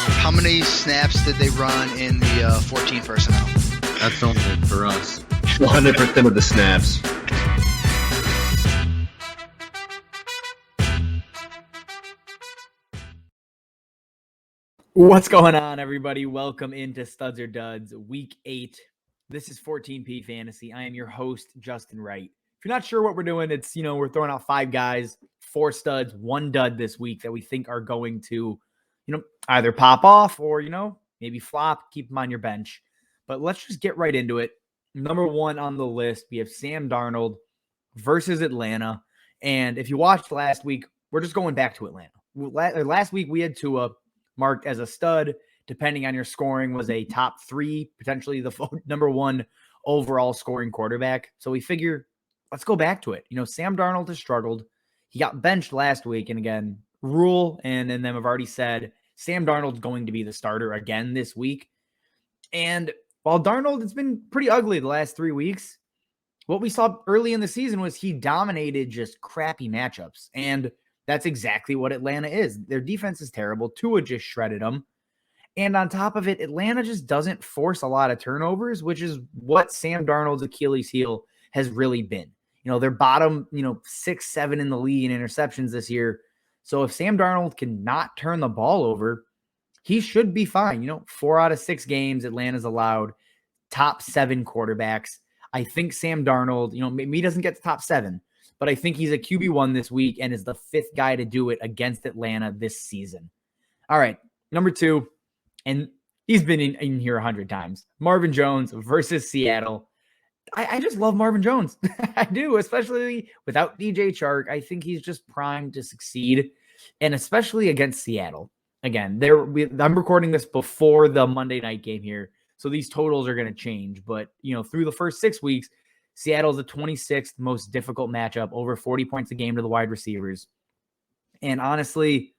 How many snaps did they run in the 14 personnel? That's only for us. 100% of the snaps. What's going on, everybody? Welcome into Studs or Duds, Week 8. This is 14P Fantasy. I am your host, Justin Wright. If you're not sure what we're doing, it's, we're throwing out 5 guys, 4 studs, 1 dud this week that we think are going to, either pop off or, maybe flop, keep them on your bench. But let's just get right into it. Number 1 on the list, we have Sam Darnold versus Atlanta. And if you watched last week, we're just going back to Atlanta. Last week, we had Tua marked as a stud, depending on your scoring, was a top 3, potentially the number 1 overall scoring quarterback. So we figure, let's go back to it. Sam Darnold has struggled. He got benched last week. And again, Rule and them have already said Sam Darnold's going to be the starter again this week. And while Darnold, it's been pretty ugly the last 3 weeks, what we saw early in the season was he dominated just crappy matchups. And that's exactly what Atlanta is. Their defense is terrible. Tua just shredded them. And on top of it, Atlanta just doesn't force a lot of turnovers, which is what Sam Darnold's Achilles heel has really been. They're bottom, 6, 7 in the league in interceptions this year. So if Sam Darnold cannot turn the ball over, he should be fine. 4 out of 6 games, Atlanta's allowed top 7 quarterbacks. I think Sam Darnold, maybe he doesn't get to top 7, but I think he's a QB1 this week and is the 5th guy to do it against Atlanta this season. All right, number 2, and he's been in here 100 times. Marvin Jones versus Seattle. I just love Marvin Jones. I do, especially without DJ Chark. I think he's just primed to succeed, and especially against Seattle. Again, I'm recording this before the Monday night game here, so these totals are going to change. But, through the first 6 weeks, Seattle's the 26th most difficult matchup, over 40 points a game to the wide receivers. And honestly,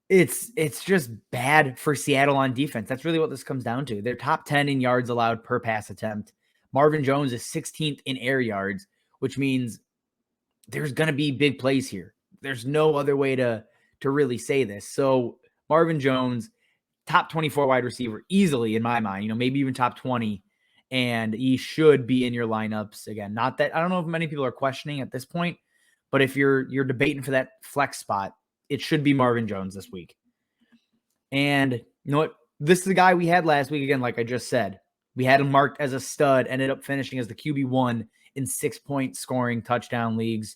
it's just bad for Seattle on defense. That's really what this comes down to. They're top 10 in yards allowed per pass attempt. Marvin Jones is 16th in air yards, which means there's going to be big plays here. There's no other way to really say this. So Marvin Jones, top 24 wide receiver easily in my mind, maybe even top 20. And he should be in your lineups. Again, not that I don't know if many people are questioning at this point, but if you're debating for that flex spot, it should be Marvin Jones this week. And you know what? This is the guy we had last week. Again, like I just said, we had him marked as a stud, ended up finishing as the QB1 in 6-point scoring touchdown leagues.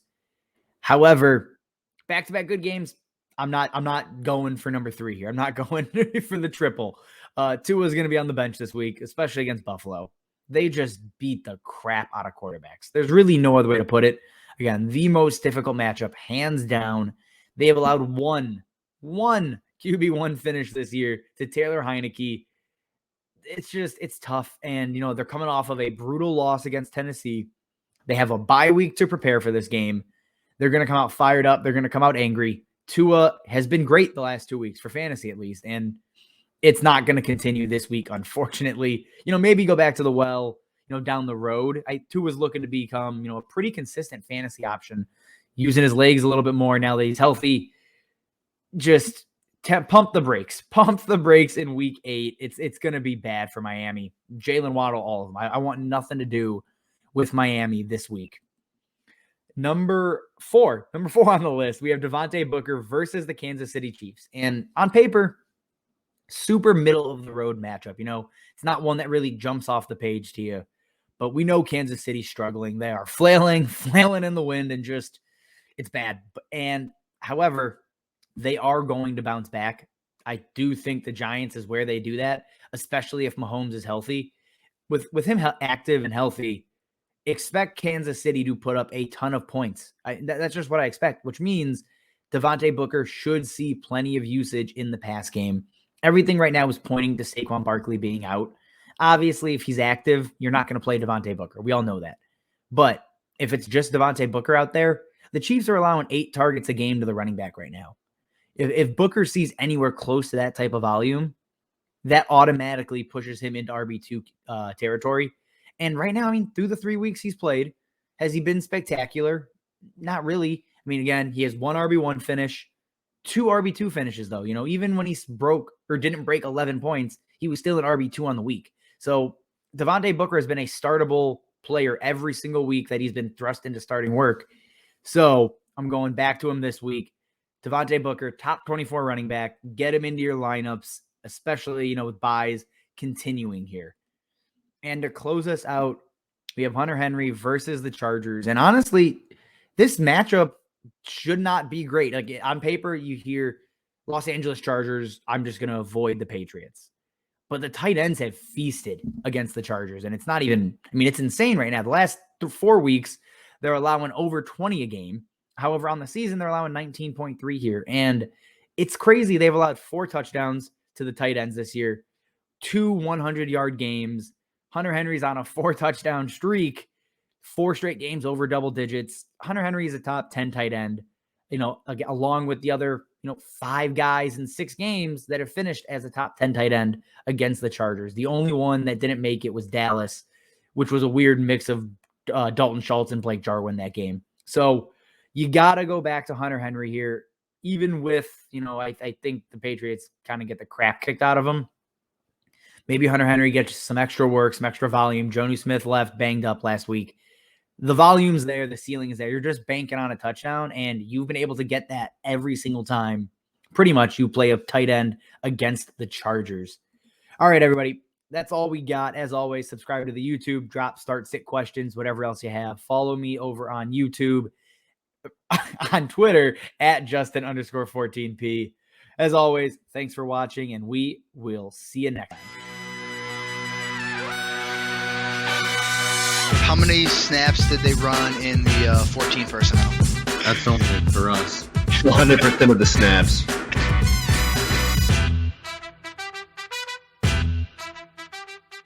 However, back-to-back good games. I'm not going for number 3 here. I'm not going for the triple. Tua is going to be on the bench this week, especially against Buffalo. They just beat the crap out of quarterbacks. There's really no other way to put it. Again, the most difficult matchup, hands down. They have allowed one QB1 finish this year to Taylor Heineke. It's tough. And, they're coming off of a brutal loss against Tennessee. They have a bye week to prepare for this game. They're going to come out fired up. They're going to come out angry. Tua has been great the last 2 weeks for fantasy, at least. And it's not going to continue this week, unfortunately. Maybe go back to the well, down the road. Tua's looking to become, a pretty consistent fantasy option, using his legs a little bit more now that he's healthy. Just pump the brakes. Pump the brakes in week 8. It's going to be bad for Miami. Jalen Waddle, all of them. I want nothing to do with Miami this week. Number 4 on the list, we have Devontae Booker versus the Kansas City Chiefs. And on paper, super middle of the road matchup. It's not one that really jumps off the page to you, but we know Kansas City's struggling. They are flailing in the wind, and just, it's bad. And however, they are going to bounce back. I do think the Giants is where they do that, especially if Mahomes is healthy. With him active and healthy, expect Kansas City to put up a ton of points. That's just what I expect, which means Devontae Booker should see plenty of usage in the pass game. Everything right now is pointing to Saquon Barkley being out. Obviously, if he's active, you're not going to play Devontae Booker. We all know that. But if it's just Devontae Booker out there, the Chiefs are allowing 8 targets a game to the running back right now. If Booker sees anywhere close to that type of volume, that automatically pushes him into RB2 territory. And right now, through the 3 weeks he's played, has he been spectacular? Not really. Again, he has 1 RB1 finish, 2 RB2 finishes, though. Even when he broke or didn't break 11 points, he was still an RB2 on the week. So Devontae Booker has been a startable player every single week that he's been thrust into starting work. So I'm going back to him this week. Devontae Booker, top 24 running back. Get him into your lineups, especially, with buys continuing here. And to close us out, we have Hunter Henry versus the Chargers. And honestly, this matchup should not be great. Like, on paper, you hear Los Angeles Chargers, I'm just going to avoid the Patriots. But the tight ends have feasted against the Chargers. And it's not even, it's insane right now. The last 4 weeks, they're allowing over 20 a game. However, on the season, they're allowing 19.3 here. And it's crazy. They've allowed 4 touchdowns to the tight ends this year, 2 100-yard games. Hunter Henry's on a 4-touchdown streak, 4 straight games over double digits. Hunter Henry is a top 10 tight end, along with the other, 5 guys in 6 games that have finished as a top 10 tight end against the Chargers. The only one that didn't make it was Dallas, which was a weird mix of Dalton Schultz and Blake Jarwin that game. So you got to go back to Hunter Henry here, even with, I think the Patriots kind of get the crap kicked out of them. Maybe Hunter Henry gets some extra work, some extra volume. Jonnu Smith left banged up last week. The volume's there. The ceiling is there. You're just banking on a touchdown, and you've been able to get that every single time. Pretty much you play a tight end against the Chargers. All right, everybody. That's all we got. As always, subscribe to the YouTube, drop, start, sit questions, whatever else you have. Follow me over on YouTube, on Twitter, at Justin_14P. As always, thanks for watching, and we will see you next time. How many snaps did they run in the 14 personnel? That's only for us. 100% of the snaps.